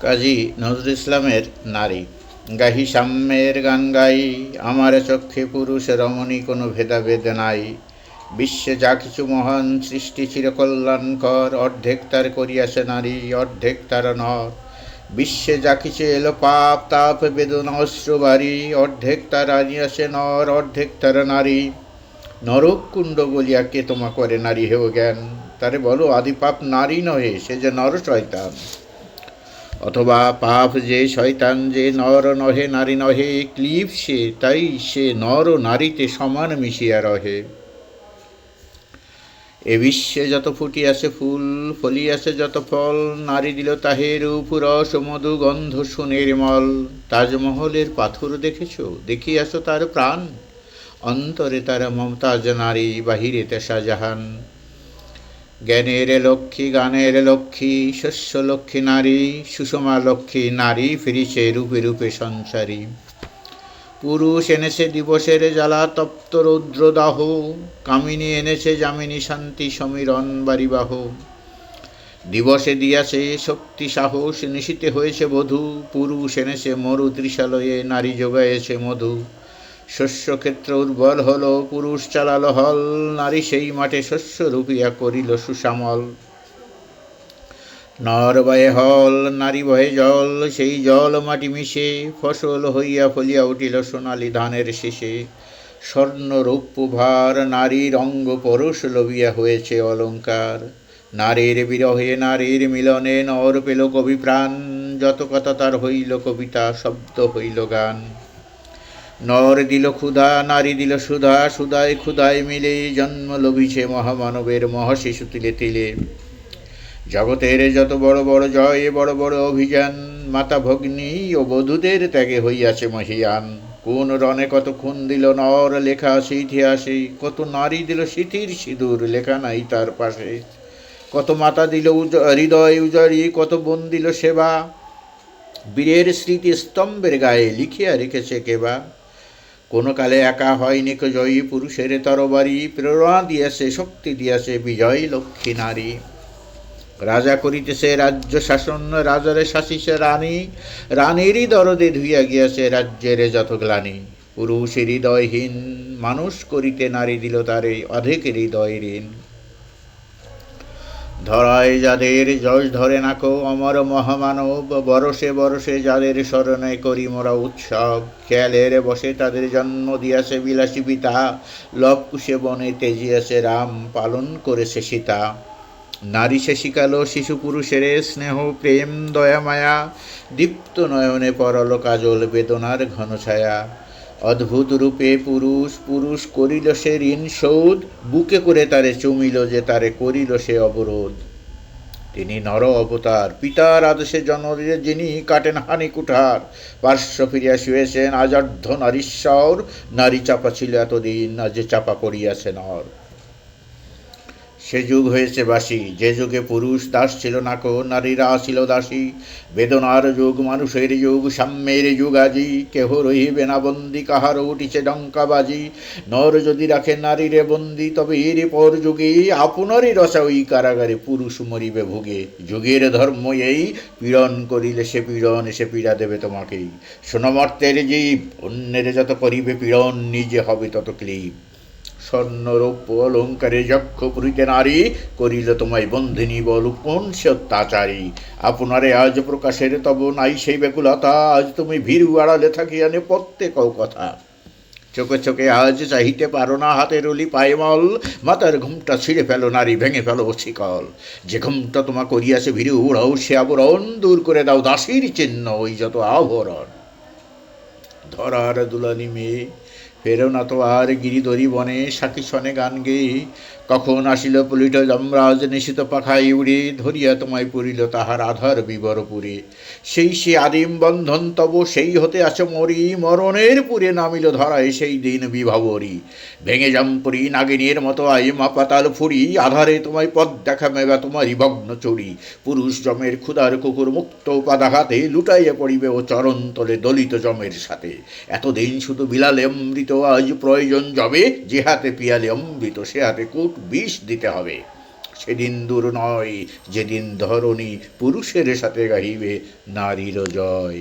কাজী নজরুল ইসলামের নারী। গাহি সাম্যের গান গাই, আমার চক্ষে পুরুষ রমণী কোনো ভেদাভেদ নাই। বিশ্বে যা কিছু মহান সৃষ্টি চিরকল্যাণকর, অর্ধেক তার করিয়াছে নারী, অর্ধেক তার নর। বিশ্বে যা কিছু এলো পাপ তাপ বেদনা অশ্রু বাড়ি, অর্ধেক তার আনিয়াছে নর, অর্ধেক তার নারী। নরক কুণ্ড বলিয়া কে তোমা করে নারী হেও জ্ঞান, তারে বলো আদি পাপ নারী নহে, সে যে নর শয়তান। অথবা পাপ যে শয়তান যে নর নহে নারী নহে, ক্লিব সে তাই সে নর ও নারীতে সমান মিশিয়া রহে। এ বিশ্বে যত ফুটিয়াছে ফুল, ফলিয়াছে যত ফল, নারী দিল তাহে রূপ রস মধু গন্ধ সোনের মল। তাজমহলের পাথর দেখেছ, দেখিয়াছ তার প্রাণ, অন্তরে তারা মমতাজ নারী, বাহিরেতে শাহজাহান। জ্ঞানের লক্ষ্মী গানের লক্ষ্মী শস্য লক্ষ্মী নারী, সুষমা লক্ষ্মী নারী ফিরিছে রূপে রূপে সঞ্চারী। পুরুষ এনেছে দিবসের জ্বালা তপ্ত রৌদ্রদাহ, কামিনী এনেছে যামিনী শান্তি সমীরণ বারিবাহ। দিবসে দিয়াছে শক্তি সাহস, নিশীতে হয়েছে বধূ, পুরুষ এনেছে মরু ত্রিশালয়ে, নারী যোগায়েছে মধু। শস্যক্ষেত্র উর্বর হল, পুরুষ চালালো হল, নারী সেই মাঠে শস্য রূপিয়া করিল সুশ্যামল। নর বয়ে হল, নারী বহে জল, সেই জল মাটি মিশে, ফসল হইয়া ফলিয়া উঠিল সোনালি ধানের শেষে। স্বর্ণ রৌপ্য ভার নারীর অঙ্গ পরশ লবিয়া হয়েছে অলঙ্কার, নারীর বিরহে নারীর মিলনে নর পেল কবি প্রাণ, যত কথা তার হইল কবিতা, শব্দ হইল গান। নর দিল ক্ষুধা, নারী দিল সুধা, সুধায় ক্ষুধায় মিলে জন্ম লভিছে মহামানবের মহাশিশু তিলে তিলে। জগতের যত বড় বড় জয়, বড় বড় অভিযান, মাতা ভগ্নী ও বধূদের ত্যাগে হইয়াছে মহিয়ান। কোন রণে কত খুন দিল নর, লেখা আছে ইতিহাসে, কত নারী দিল সিথির সিঁদুর, লেখা নাই তার পাশে। কত মাতা দিল হৃদয় উজাড়ি, কত বোন দিল সেবা, বীরের স্মৃতি স্তম্ভের গায়ে লিখিয়া রেখেছে কেবা। কোন কালে একা হয়নি জয়ী পুরুষের তরবারি, প্রেরণা দিয়াছে শক্তি দিয়াছে বিজয় লক্ষ্মী নারী। রাজা করিতেছে রাজ্য শাসন, রাজারে শাসিছে রানী, রানীরই দরদে ধুইয়া গিয়াছে রাজ্যের যত গ্লানি। পুরুষ হৃদয়হীন মানুষ করিতে নারী দিল তারে, অধেক হৃদয় ঋণ। ধরায় যাদের যশ ধরে নাকো অমর মহামানব, বরসে বরসে যাদের স্মরণে করি মোরা উৎসব। খেয়ালের বসে তাদের জন্ম দিয়াছে বিলাসী পিতা, লবকুশে বনে তেজিয়াছে রাম, পালন করেছে সীতা। নারী সে শিখালো শিশু পুরুষের স্নেহ প্রেম দয়া মায়া, দীপ্ত নয়নে পরল কাজল বেদনার ঘন ছায়া। অদ্ভুত রূপে পুরুষ পুরুষ করিল সে ঋণ শোধ, বুকে করে তারে চুমিল যে তারে করিল সে অবরোধ। তিনি নর অবতার, পিতার আদেশে জনরে যিনি, কাটেন হানি কুঠার, পার্শ্ব ফিরিয়া শুয়েছেন আজ অর্ধ নারীশ্বর। নারী চাপা ছিল এতদিন, আজ চাপা পড়িয়াছে নর। সে যুগ হয়েছে বাসি, যে যুগে পুরুষ দাস ছিল না কো, নারীরা ছিল দাসী। বেদনার যুগ মানুষের যুগ, সাম্যের যুগ আজি, কেহ রহিবে না বন্দি, কাহারও উঠিছে ডঙ্কা বাজি। নর যদি রাখে নারীরে বন্দি, তবে এর পর যুগে আপনারই রসা ওই কারাগারে পুরুষ মরিবে ভুগে। যুগের ধর্ম এই, পীড়ন করিলে সে পীড়ন, সে পীড়া দেবে তোমাকেই। সোনমর্তের জীব, অন্যের যত করিবে পীড়ন, নিজে হবে তত ক্লীব। স্বর্ণ রৌপ্য অলঙ্কারে যক্ষ পুরীতে নারী, করিল তোমায় বন্ধিনী বল কোন সে অত্যাচারী। আপনারে আজ প্রকাশের তব নাই সেই ব্যাকুলতা, আজ তুমি ভীরু আড়ালে থাকিয়া নেপথ্যে কও কথা। চোখে চোখে আজ চাহিতে পারো না, হাতের অলি পায়ে মল, মাতার ঘুমটা ছিঁড়ে ফেলো নারী, ভেঙে ফেলো শিকল। যে ঘুমটা তোমা করিয়াছে ভীরু উড়াও সে আবরণ, দূর করে দাও দাসীর চিহ্ন ওই যত আভরণ। ধরার দুলানি মেয়ে ফেরো না তো আর গিরিধরি বনে, সাকি শনে গান গেয়ে। কখন আসিল পলিট যমরাজ নিশিত পাখাই উড়ে, ধরিয়া তোমায় পুরিল তাহার আধার বিবরপুরে। সেই সে আদিম বন্ধন তব, সেই হতে আছে মরি, মরণের পুরে নামিল ধরায় সেই দিন বিভাবরী। ভেঙে জাম্পুরি নাগিনীর মতো আই মা পাতাল ফুরি, আধারে তোমায় পথ দেখা মেবা তোমারই ভগ্ন চুরি। পুরুষ জমের ক্ষুধার কুকুর মুক্ত পাদাঘাতে, লুটাইয়া পড়িবে ও চরণ তলে দলিত জমের সাথে। এতদিন শুধু বিলালে অমৃত, আজ প্রয়োজন যাবে, যে হাতে পিয়ালে অমৃত সে হাতে কূট বিষ দিতে হবে। সেদিন দূর নয় যেদিন ধরণী পুরুষের সাথে গাহিবে নারীর জয়।